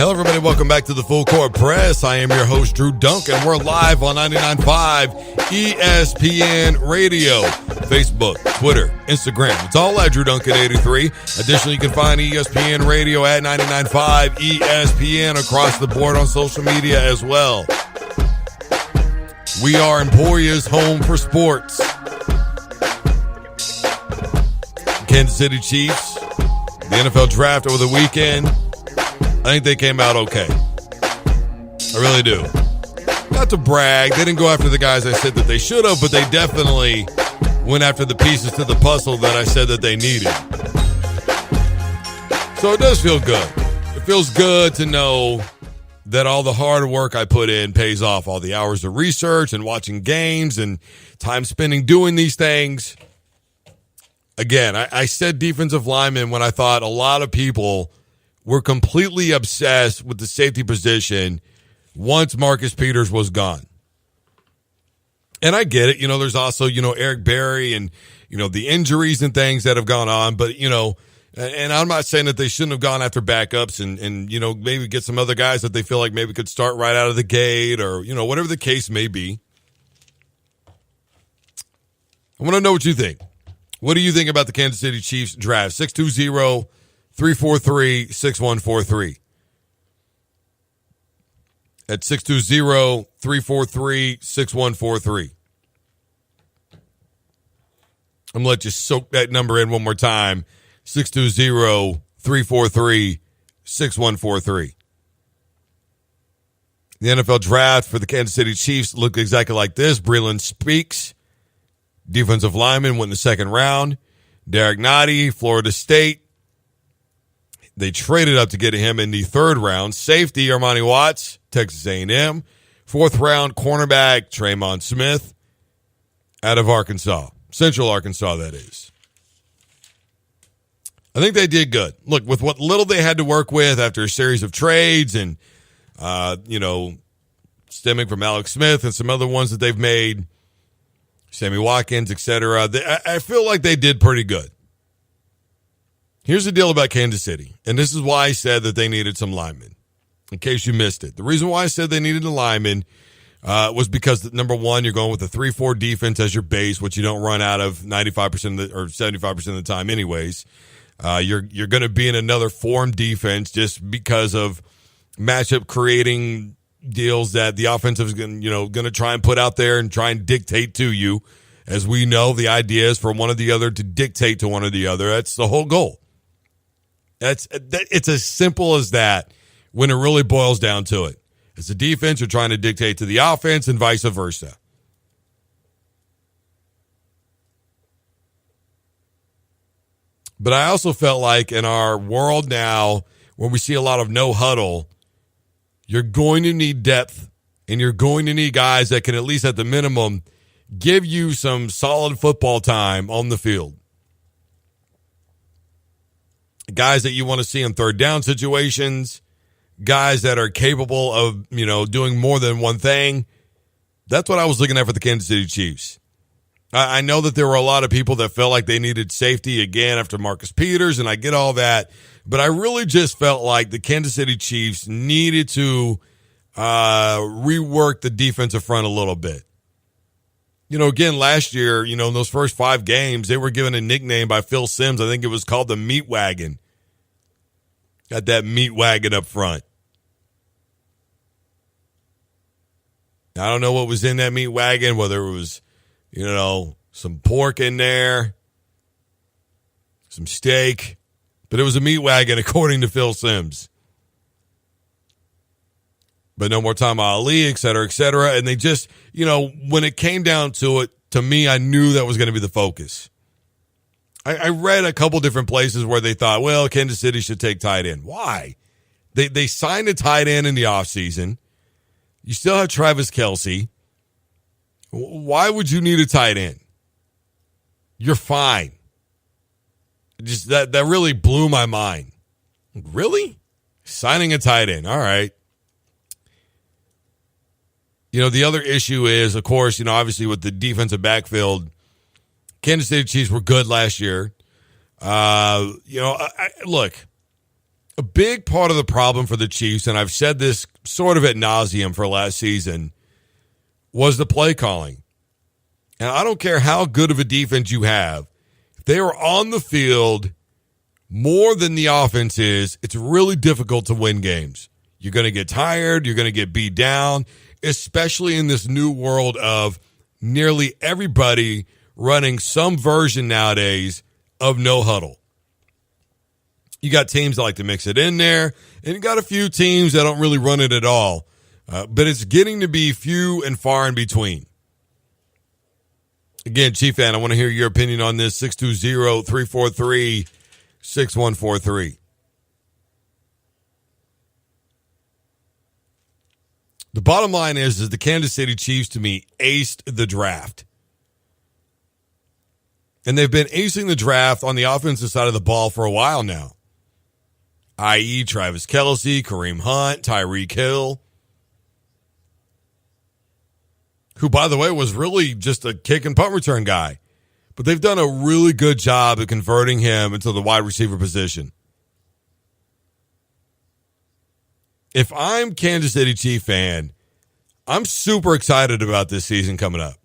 Hello, everybody. Welcome back to the Full Court Press. I am your host, Drew Duncan. We're live on 99.5 ESPN Radio, Facebook, Twitter, Instagram. It's all at Drew Duncan 83. Additionally, you can find ESPN Radio at 99.5 ESPN across the board on social media as well. We are Emporia's home for sports. Kansas City Chiefs, the NFL draft over the weekend. I think they came out okay. I really do. Not to brag, they didn't go after the guys I said that they should have, but they definitely went after the pieces to the puzzle that I said that they needed. So it does feel good. It feels good to know that all the hard work I put in pays off. All the hours of research and watching games and time spending doing these things. Again, I said defensive lineman when I thought a lot of people were completely obsessed with the safety position once Marcus Peters was gone. And I get it. You know, there's also, Eric Berry and, the injuries and things that have gone on. But, and I'm not saying that they shouldn't have gone after backups and maybe get some other guys that they feel like maybe could start right out of the gate or, whatever the case may be. I want to know what you think. What do you think about the Kansas City Chiefs draft? 620-343-6143. At 620-343-6143. I'm going to let you soak that number in one more time. 620-343-6143. The NFL draft for the Kansas City Chiefs looked exactly like this. Breeland Speaks, defensive lineman, went in the second round. Derek Nottie, Florida State. They traded up to get him in the third round. Safety, Armani Watts, Texas A&M. Fourth round, cornerback, Tremon Smith, out of Arkansas. Central Arkansas, that is. I think they did good. Look, with what little they had to work with after a series of trades and, stemming from Alex Smith and some other ones that they've made, Sammy Watkins, etc., I feel like they did pretty good. Here's the deal about Kansas City, and this is why I said that they needed some linemen, in case you missed it. The reason why I said they needed a lineman was because, number one, you're going with a 3-4 defense as your base, which you don't run out of 95% or 75% of the time anyways. You're going to be in another form defense just because of matchup creating deals that the offensive is going to try and put out there and try and dictate to you. As we know, the idea is for one or the other to dictate to one or the other. That's the whole goal. It's as simple as that when it really boils down to it. As a defense, you're trying to dictate to the offense and vice versa. But I also felt like in our world now, when we see a lot of no huddle, you're going to need depth and you're going to need guys that can at least at the minimum give you some solid football time on the field. Guys that you want to see in third down situations, guys that are capable of, doing more than one thing. That's what I was looking at for the Kansas City Chiefs. I know that there were a lot of people that felt like they needed safety again after Marcus Peters, and I get all that. But I really just felt like the Kansas City Chiefs needed to rework the defensive front a little bit. Again, last year, in those first 5 games, they were given a nickname by Phil Simms. I think it was called the Meat Wagon. Got that meat wagon up front. I don't know what was in that meat wagon, whether it was, some pork in there, some steak, but it was a meat wagon according to Phil Simms. But no more time Ali, et cetera, et cetera. And they just, when it came down to it, to me, I knew that was going to be the focus. I read a couple different places where they thought, well, Kansas City should take tight end. Why? They signed a tight end in the offseason. You still have Travis Kelce. Why would you need a tight end? You're fine. Just that really blew my mind. Really? Signing a tight end. All right. The other issue is, of course, obviously with the defensive backfield, Kansas City Chiefs were good last year. Look, A big part of the problem for the Chiefs, and I've said this sort of ad nauseum for last season, was the play calling. And I don't care how good of a defense you have. If they are on the field more than the offense is, it's really difficult to win games. You're going to get tired. You're going to get beat down, especially in this new world of nearly everybody running some version nowadays of no huddle. You got teams that like to mix it in there, and you got a few teams that don't really run it at all. But it's getting to be few and far in between. Again, Chief fan, I want to hear your opinion on this. 620-343-6143. The bottom line is the Kansas City Chiefs, to me, aced the draft. And they've been acing the draft on the offensive side of the ball for a while now. I.e. Travis Kelce, Kareem Hunt, Tyreek Hill, who, by the way, was really just a kick and punt return guy. But they've done a really good job of converting him into the wide receiver position. If I'm Kansas City Chief fan, I'm super excited about this season coming up.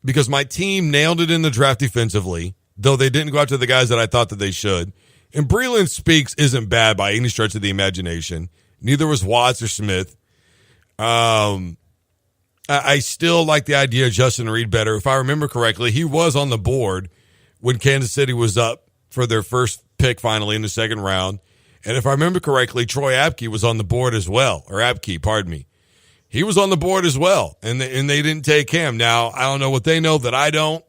Because my team nailed it in the draft defensively, though they didn't go after the guys that I thought that they should. And Breeland Speaks isn't bad by any stretch of the imagination. Neither was Watts or Smith. I still like the idea of Justin Reed better. If I remember correctly, he was on the board when Kansas City was up for their first pick finally in the second round. And if I remember correctly, Troy Apke was on the board as well. Or Apke, pardon me. He was on the board as well, and they didn't take him. Now, I don't know what they know that I don't.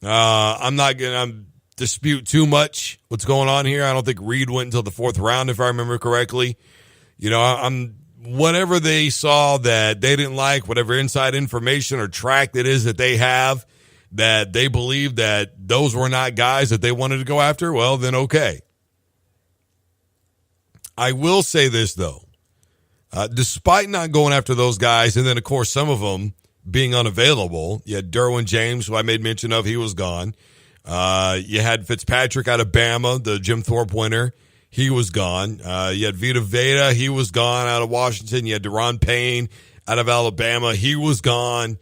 I'm not going to dispute too much what's going on here. I don't think Reed went until the fourth round, if I remember correctly. You know, whatever they saw that they didn't like, whatever inside information or track it is that they have, that they believe that those were not guys that they wanted to go after, well, then okay. I will say this, though. Despite not going after those guys, and then, of course, some of them being unavailable, you had Derwin James, who I made mention of, he was gone. You had Fitzpatrick out of Bama, the Jim Thorpe winner. He was gone. You had Vita Vea. He was gone out of Washington. You had Deron Payne out of Alabama. He was gone.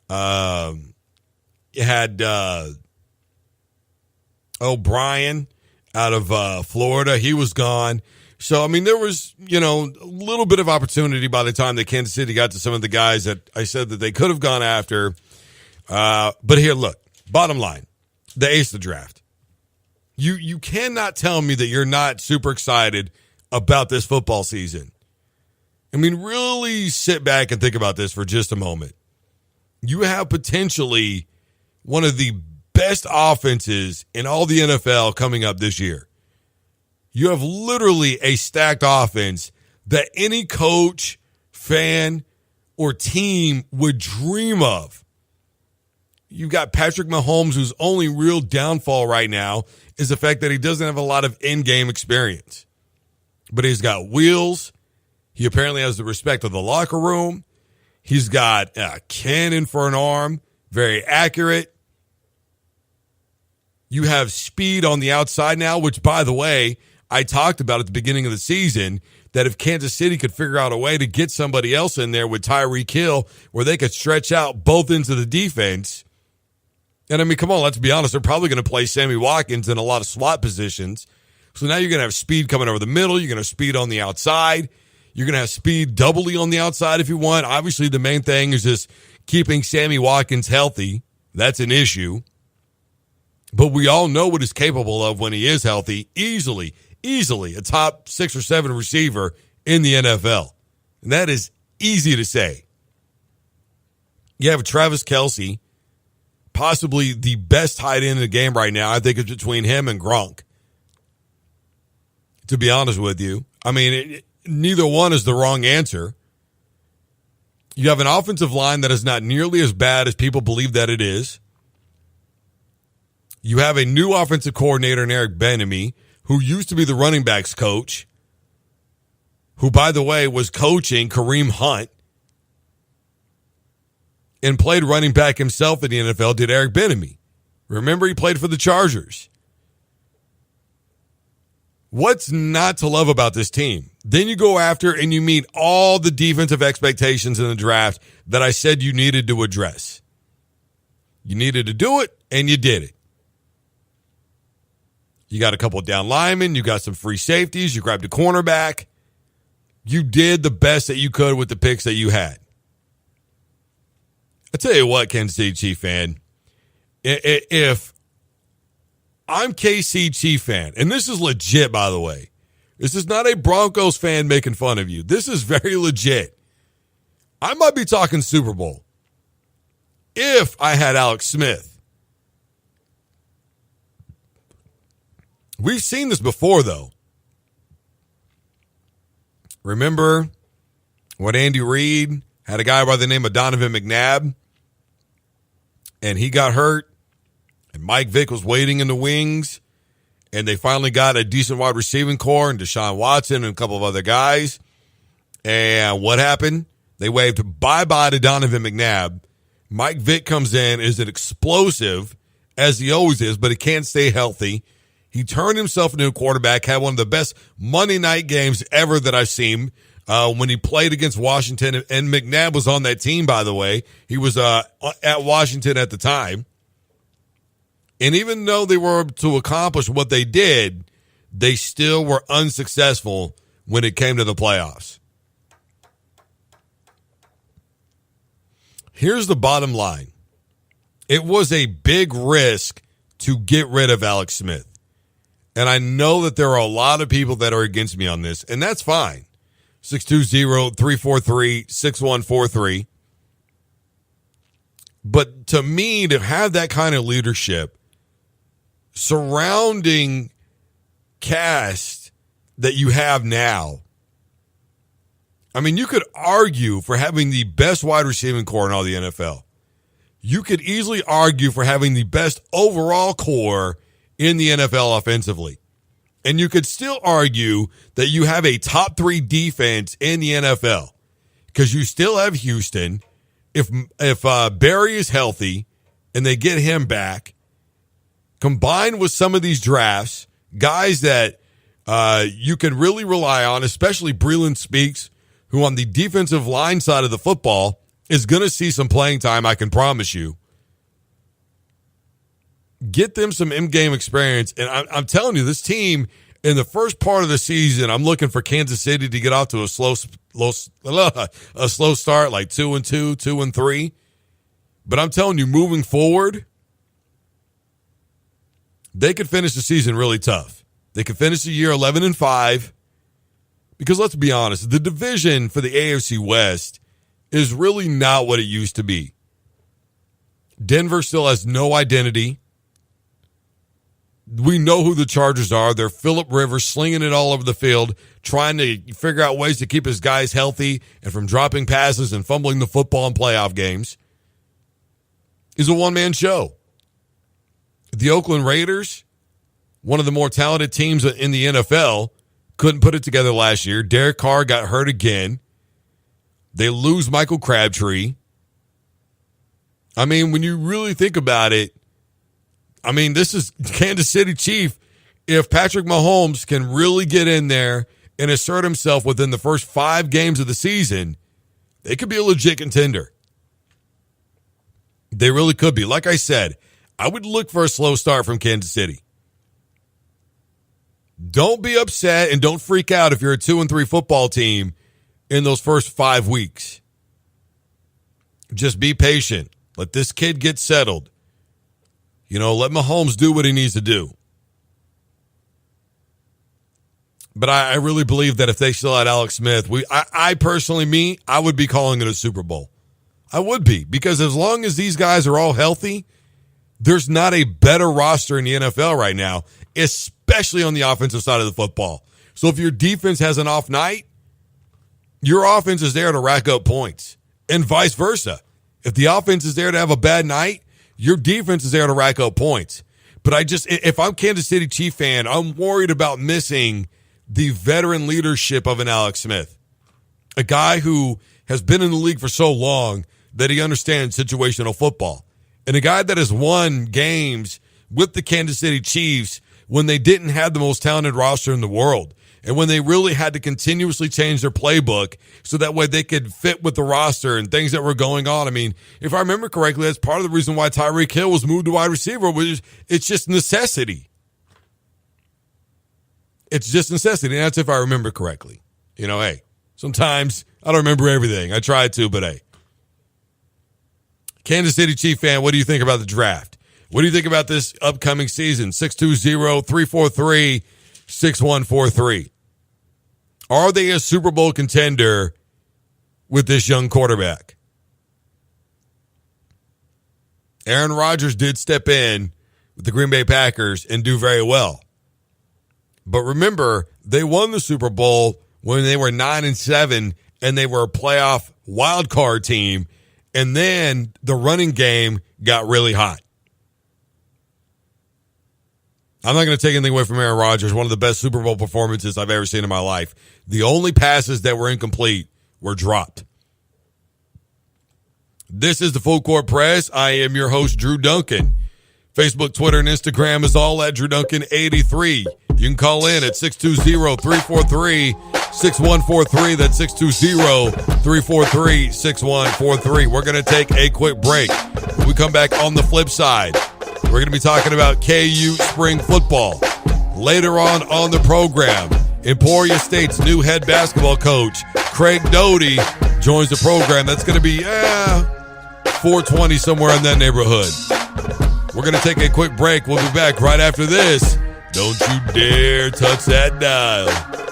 You had O'Brien out of Florida. He was gone. So, I mean, there was, a little bit of opportunity by the time that Kansas City got to some of the guys that I said that they could have gone after. But here, look, bottom line, the ace of the draft. You cannot tell me that you're not super excited about this football season. I mean, really sit back and think about this for just a moment. You have potentially one of the best offenses in all the NFL coming up this year. You have literally a stacked offense that any coach, fan, or team would dream of. You've got Patrick Mahomes, whose only real downfall right now is the fact that he doesn't have a lot of in-game experience. But he's got wheels. He apparently has the respect of the locker room. He's got a cannon for an arm, very accurate. You have speed on the outside now, which, by the way, I talked about at the beginning of the season, that if Kansas City could figure out a way to get somebody else in there with Tyreek Hill where they could stretch out both into the defense. And, I mean, come on, let's be honest. They're probably going to play Sammy Watkins in a lot of slot positions. So now you're going to have speed coming over the middle. You're going to have speed on the outside. You're going to have speed doubly on the outside if you want. Obviously, the main thing is just keeping Sammy Watkins healthy. That's an issue. But we all know what he's capable of when he is healthy. Easily a top 6 or 7 receiver in the NFL. And that is easy to say. You have Travis Kelce, possibly the best tight end in the game right now. I think it's between him and Gronk. To be honest with you. I mean, neither one is the wrong answer. You have an offensive line that is not nearly as bad as people believe that it is. You have a new offensive coordinator in Eric Bieniemy, who used to be the running backs coach, who, by the way, was coaching Kareem Hunt and played running back himself in the NFL, did Eric Bieniemy. Remember, he played for the Chargers. What's not to love about this team? Then you go after and you meet all the defensive expectations in the draft that I said you needed to address. You needed to do it, and you did it. You got a couple of down linemen. You got some free safeties. You grabbed a cornerback. You did the best that you could with the picks that you had. I tell you what, Kansas City Chief fan, if I'm KC Chief fan, and this is legit, by the way. This is not a Broncos fan making fun of you. This is very legit. I might be talking Super Bowl if I had Alex Smith. We've seen this before, though. Remember when Andy Reid had a guy by the name of Donovan McNabb, and he got hurt, and Mike Vick was waiting in the wings, and they finally got a decent wide receiving core and Deshaun Watson and a couple of other guys. And what happened? They waved bye-bye to Donovan McNabb. Mike Vick comes in, is an explosive, as he always is, but he can't stay healthy. He turned himself into a quarterback, had one of the best Monday night games ever that I've seen when he played against Washington. And McNabb was on that team, by the way. He was at Washington at the time. And even though they were able to accomplish what they did, they still were unsuccessful when it came to the playoffs. Here's the bottom line. It was a big risk to get rid of Alex Smith. And I know that there are a lot of people that are against me on this, and that's fine. 620-343-6143. But to me, to have that kind of leadership surrounding cast that you have now, I mean, you could argue for having the best wide receiving core in all the NFL. You could easily argue for having the best overall core in the NFL offensively. And you could still argue that you have a top 3 defense in the NFL because you still have Houston. If Barry is healthy and they get him back, combined with some of these drafts, guys that you can really rely on, especially Breeland Speaks, who on the defensive line side of the football is going to see some playing time, I can promise you. Get them some in-game experience. And I'm telling you, this team, in the first part of the season, I'm looking for Kansas City to get off to a slow start, like 2-2, 2-3. But I'm telling you, moving forward, they could finish the season really tough. They could finish the year 11-5. Because let's be honest, the division for the AFC West is really not what it used to be. Denver still has no identity. We know who the Chargers are. They're Phillip Rivers slinging it all over the field, trying to figure out ways to keep his guys healthy and from dropping passes and fumbling the football in playoff games. Is a one-man show. The Oakland Raiders, one of the more talented teams in the NFL, couldn't put it together last year. Derek Carr got hurt again. They lose Michael Crabtree. I mean, when you really think about it, I mean, this is Kansas City Chief. If Patrick Mahomes can really get in there and assert himself within the first 5 games of the season, they could be a legit contender. They really could be. Like I said, I would look for a slow start from Kansas City. Don't be upset and don't freak out if you're a 2-3 football team in those first 5 weeks. Just be patient. Let this kid get settled. You know, let Mahomes do what he needs to do. But I really believe that if they still had Alex Smith, I personally, I would be calling it a Super Bowl. I would be, because as long as these guys are all healthy, there's not a better roster in the NFL right now, especially on the offensive side of the football. So if your defense has an off night, your offense is there to rack up points, and vice versa. If the offense is there to have a bad night, your defense is there to rack up points. But if I'm Kansas City Chief fan, I'm worried about missing the veteran leadership of an Alex Smith, a guy who has been in the league for so long that he understands situational football, and a guy that has won games with the Kansas City Chiefs when they didn't have the most talented roster in the world. And when they really had to continuously change their playbook so that way they could fit with the roster and things that were going on. I mean, if I remember correctly, that's part of the reason why Tyreek Hill was moved to wide receiver, which it's just necessity. It's just necessity. And that's if I remember correctly. You know, hey, sometimes I don't remember everything. I tried to, but hey. Kansas City Chief fan, what do you think about the draft? What do you think about this upcoming season? 620-343-6143. Are they a Super Bowl contender with this young quarterback? Aaron Rodgers did step in with the Green Bay Packers and do very well. But remember, they won the Super Bowl when they were 9-7 and they were a playoff wild card team. And then the running game got really hot. I'm not going to take anything away from Aaron Rodgers, one of the best Super Bowl performances I've ever seen in my life. The only passes that were incomplete were dropped. This is the Full Court Press. I am your host, Drew Duncan. Facebook, Twitter, and Instagram is all at Drew Duncan 83. You can call in at 620-343-6143. That's 620-343-6143. We're going to take a quick break. When we come back on the flip side, we're going to be talking about KU spring football. Later on the program, Emporia State's new head basketball coach, Craig Doty, joins the program. That's going to be 420 somewhere in that neighborhood. We're going to take a quick break. We'll be back right after this. Don't you dare touch that dial.